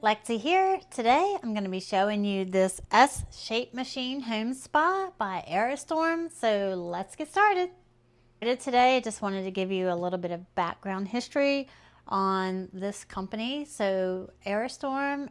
Lexi here. Today I'm going to be showing you this S-shaped machine home spa by Aerostorm. So let's get started. Today I just wanted to give you a little bit of background history on this company. So Aerostorm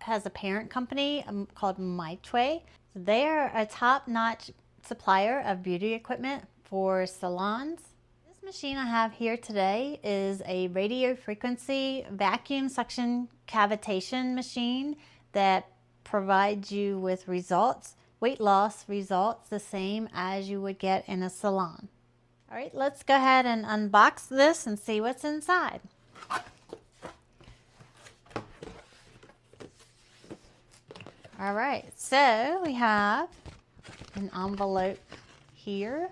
has a parent company called Mitway. They are a top-notch supplier of beauty equipment for salons. This machine I have here today is a radio frequency vacuum suction cavitation machine that provides you with results, weight loss results, the same as you would get in a salon. All right, let's go ahead and unbox this and see what's inside. All right, so we have an envelope here,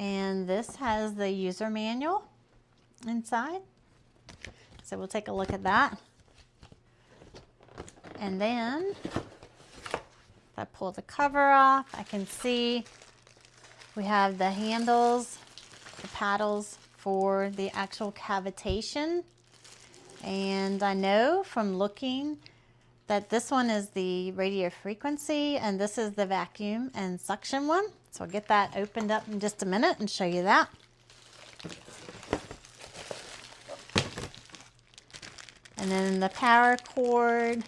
and this has the user manual inside. So we'll take a look at that. And then if I pull the cover off, I can see we have the handles, the paddles for the actual cavitation. And I know from looking that this one is the radio frequency and this is the vacuum and suction one. So I'll get that opened up in just a minute and show you that. And then the power cord.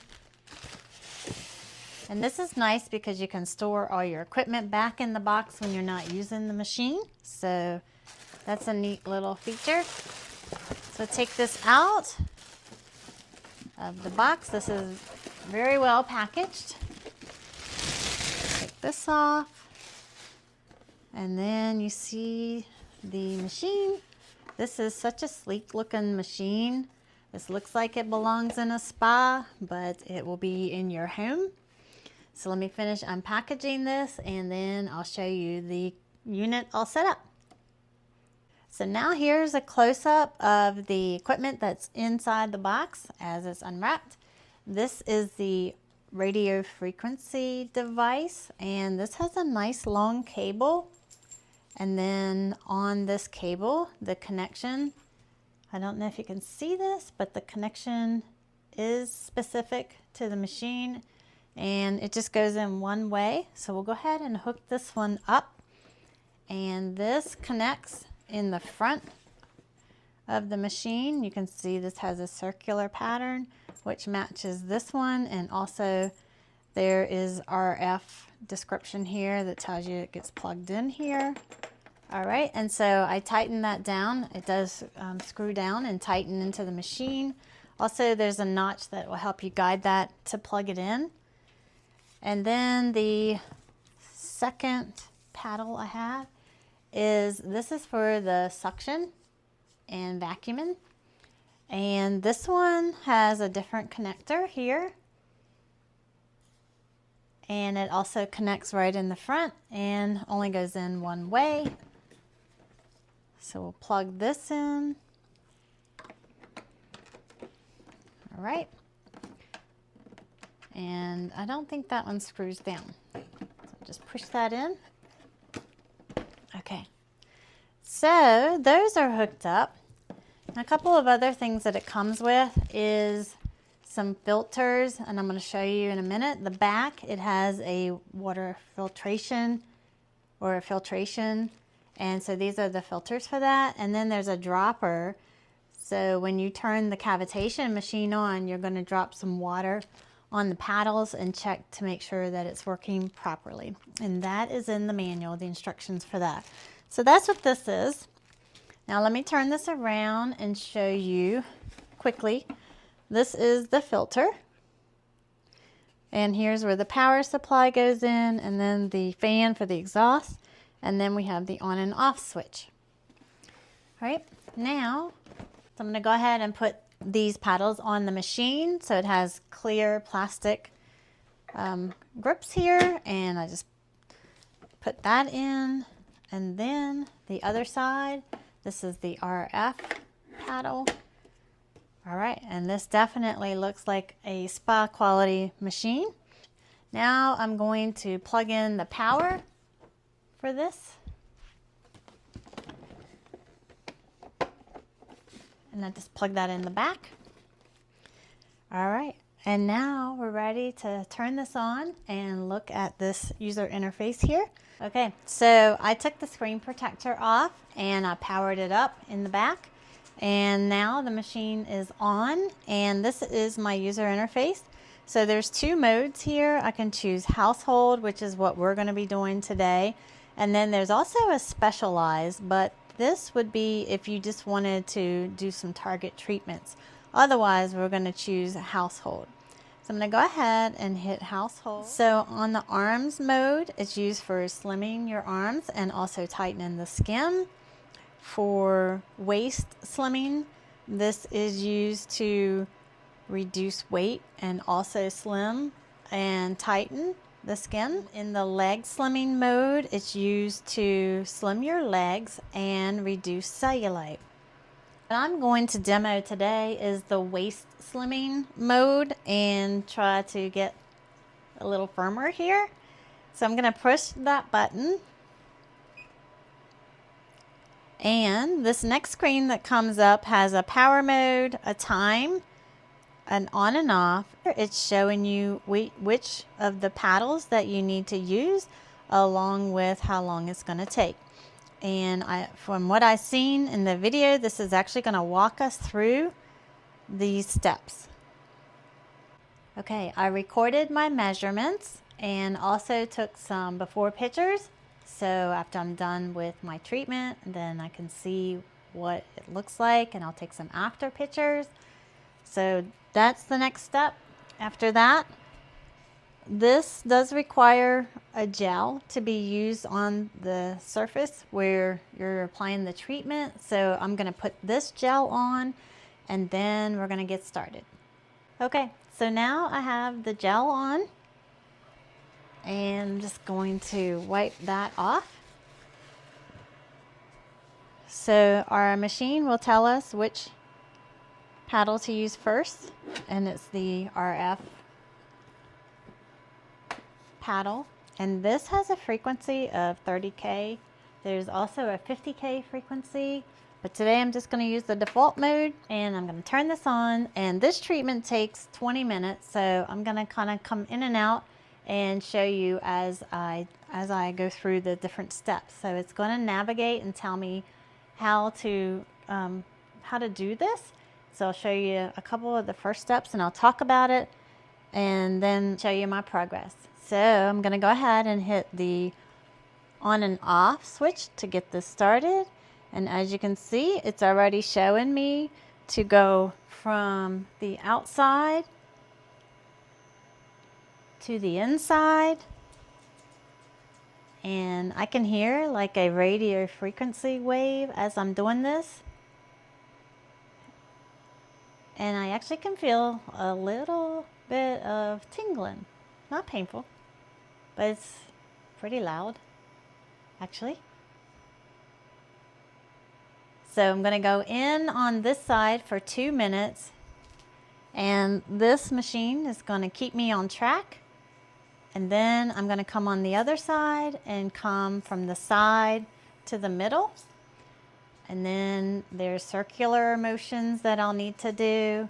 And this is nice because you can store all your equipment back in the box when you're not using the machine. So that's a neat little feature. So take this out of the box. This is very well packaged. Take this off. And then you see the machine. This is such a sleek looking machine. This looks like it belongs in a spa, but it will be in your home. So let me finish unpackaging this and then I'll show you the unit all set up. So now here's a close-up of the equipment that's inside the box as it's unwrapped. This is the radio frequency device, and this has a nice long cable. And then on this cable, the connection, I don't know if you can see this, but the connection is specific to the machine and it just goes in one way. So we'll go ahead and hook this one up, and this connects in the front of the machine. You can see this has a circular pattern which matches this one, and also there is RF description here that tells you it gets plugged in here. All right, and so I tighten that down. It does screw down and tighten into the machine. Also, there's a notch that will help you guide that to plug it in. And then the second paddle I have is, this is for the suction and vacuuming. And this one has a different connector here. And it also connects right in the front and only goes in one way. So we'll plug this in. All right. And I don't think that one screws down. So just push that in. Okay. So those are hooked up. A couple of other things that it comes with is some filters, and I'm going to show you in a minute. The back, it has a water filtration or a filtration, and so these are the filters for that. And then there's a dropper, so when you turn the cavitation machine on, you're going to drop some water on the paddles and check to make sure that it's working properly. And that is in the manual, the instructions for that. So that's what this is. Now let me turn this around and show you quickly. This is the filter. And here's where the power supply goes in, and then the fan for the exhaust. And then we have the on and off switch. All right, now I'm gonna go ahead and put these paddles on the machine. So it has clear plastic grips here, and I just put that in. And then the other side, this is the RF paddle. All right, and this definitely looks like a spa quality machine. Now I'm going to plug in the power for this. And I just plug that in the back. All right, and now we're ready to turn this on and look at this user interface here. Okay, so I took the screen protector off and I powered it up in the back. And now the machine is on, and this is my user interface. So there's two modes here. I can choose household, which is what we're going to be doing today. And then there's also a specialized, but this would be if you just wanted to do some target treatments. Otherwise, we're going to choose household. So I'm going to go ahead and hit household. So on the arms mode, it's used for slimming your arms and also tightening the skin. For waist slimming, this is used to reduce weight and also slim and tighten the skin. In the leg slimming mode, it's used to slim your legs and reduce cellulite. What I'm going to demo today is the waist slimming mode and try to get a little firmer here. So I'm going to push that button. And this next screen that comes up has a power mode, a time, an on and off. It's showing you which of the paddles that you need to use along with how long it's going to take. And from what I've seen in the video, this is actually going to walk us through these steps. Okay, I recorded my measurements and also took some before pictures. So after I'm done with my treatment, then I can see what it looks like, and I'll take some after pictures. So that's the next step. After that, this does require a gel to be used on the surface where you're applying the treatment. So I'm going to put this gel on and then we're going to get started. Okay, so now I have the gel on and I'm just going to wipe that off. So our machine will tell us which paddle to use first, and it's the RF paddle, and this has a frequency of 30K. There's also a 50K frequency, but today I'm just going to use the default mode, and I'm going to turn this on. And this treatment takes 20 minutes, so I'm going to kind of come in and out and show you as I go through the different steps. So it's going to navigate and tell me how to do this. So I'll show you a couple of the first steps and I'll talk about it and then show you my progress. So I'm going to go ahead and hit the on and off switch to get this started. And as you can see, it's already showing me to go from the outside to the inside. And I can hear like a radio frequency wave as I'm doing this. And I actually can feel a little bit of tingling. Not painful, but it's pretty loud, actually. So I'm going to go in on this side for 2 minutes. And this machine is going to keep me on track. And then I'm going to come on the other side and come from the side to the middle. And then there's circular motions that I'll need to do.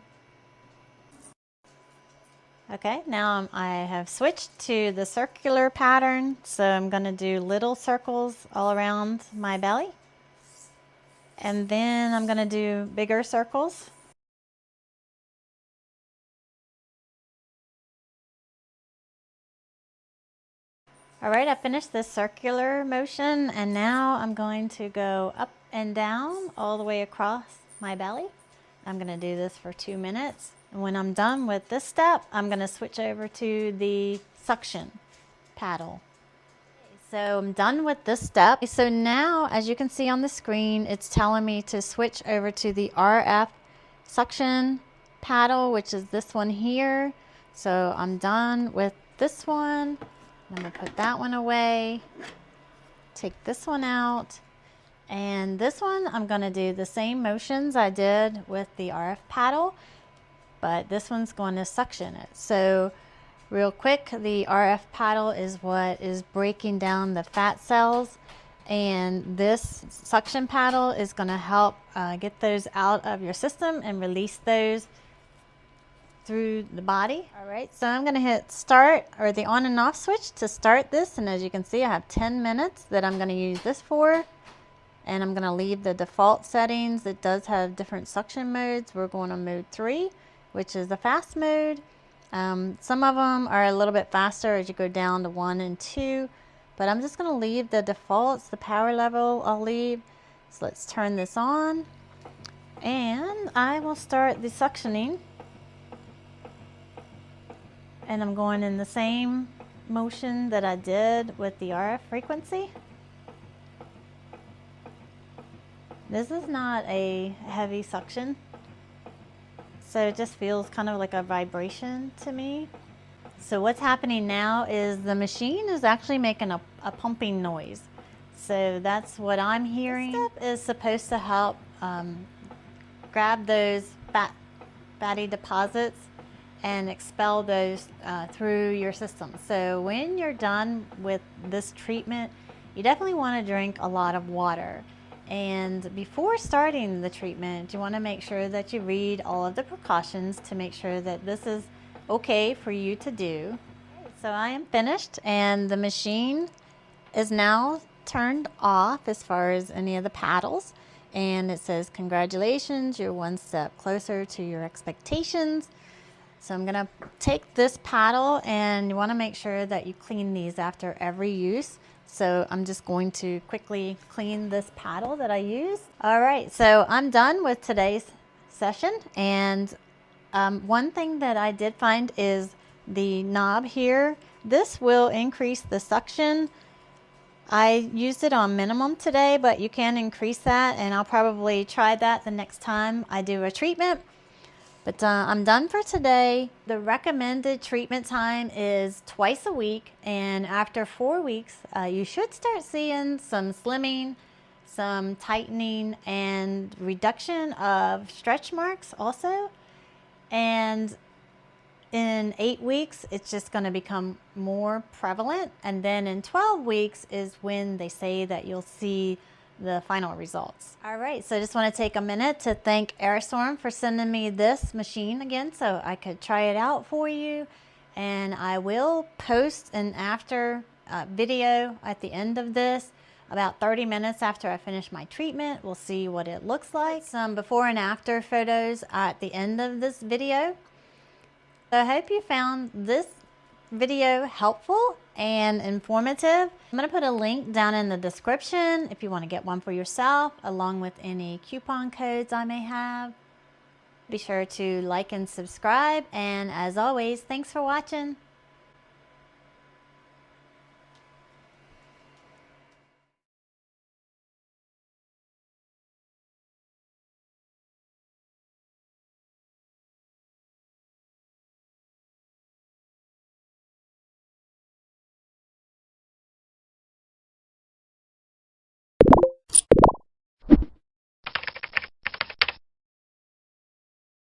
Okay, now I have switched to the circular pattern. So I'm going to do little circles all around my belly. And then I'm going to do bigger circles. All right, I finished this circular motion, and now I'm going to go up and down all the way across my belly. I'm going to do this for 2 minutes. And when I'm done with this step, I'm going to switch over to the suction paddle. So I'm done with this step. So now, as you can see on the screen, it's telling me to switch over to the RF suction paddle, which is this one here. So I'm done with this one. I'm going to put that one away, take this one out, and this one I'm going to do the same motions I did with the RF paddle, but this one's going to suction it. So real quick, the RF paddle is what is breaking down the fat cells, and this suction paddle is going to help get those out of your system and release those through the body. All right, so I'm gonna hit start, or the on and off switch, to start this. And as you can see, I have 10 minutes that I'm gonna use this for. And I'm gonna leave the default settings. It does have different suction modes. We're going on mode 3, which is the fast mode. Some of them are a little bit faster as you go down to 1 and 2, but I'm just gonna leave the defaults. The power level I'll leave. So let's turn this on, and I will start the suctioning. And I'm going in the same motion that I did with the RF frequency. This is not a heavy suction, so it just feels kind of like a vibration to me. So what's happening now is the machine is actually making a pumping noise. So that's what I'm hearing. This step is supposed to help grab those fatty deposits and expel those through your system. So when you're done with this treatment, you definitely want to drink a lot of water. And before starting the treatment, you want to make sure that you read all of the precautions to make sure that this is okay for you to do. So I am finished, and the machine is now turned off as far as any of the paddles. And it says, congratulations, you're one step closer to your expectations. So I'm gonna take this paddle, and you want to make sure that you clean these after every use. So I'm just going to quickly clean this paddle that I use. All right, so I'm done with today's session. And one thing that I did find is the knob here. This will increase the suction. I used it on minimum today, but you can increase that, and I'll probably try that the next time I do a treatment. But I'm done for today. The recommended treatment time is twice a week, and after 4 weeks, you should start seeing some slimming, some tightening, and reduction of stretch marks also. And in 8 weeks, it's just going to become more prevalent. And then in 12 weeks is when they say that you'll see the final results. All right, so I just want to take a minute to thank Airstorm for sending me this machine again so I could try it out for you. And I will post an after video at the end of this, about 30 minutes after I finish my treatment. We'll see what it looks like. Some before and after photos at the end of this video. So I hope you found this video helpful and informative. I'm going to put a link down in the description if you want to get one for yourself, along with any coupon codes I may have. Be sure to like and subscribe, and as always, thanks for watching.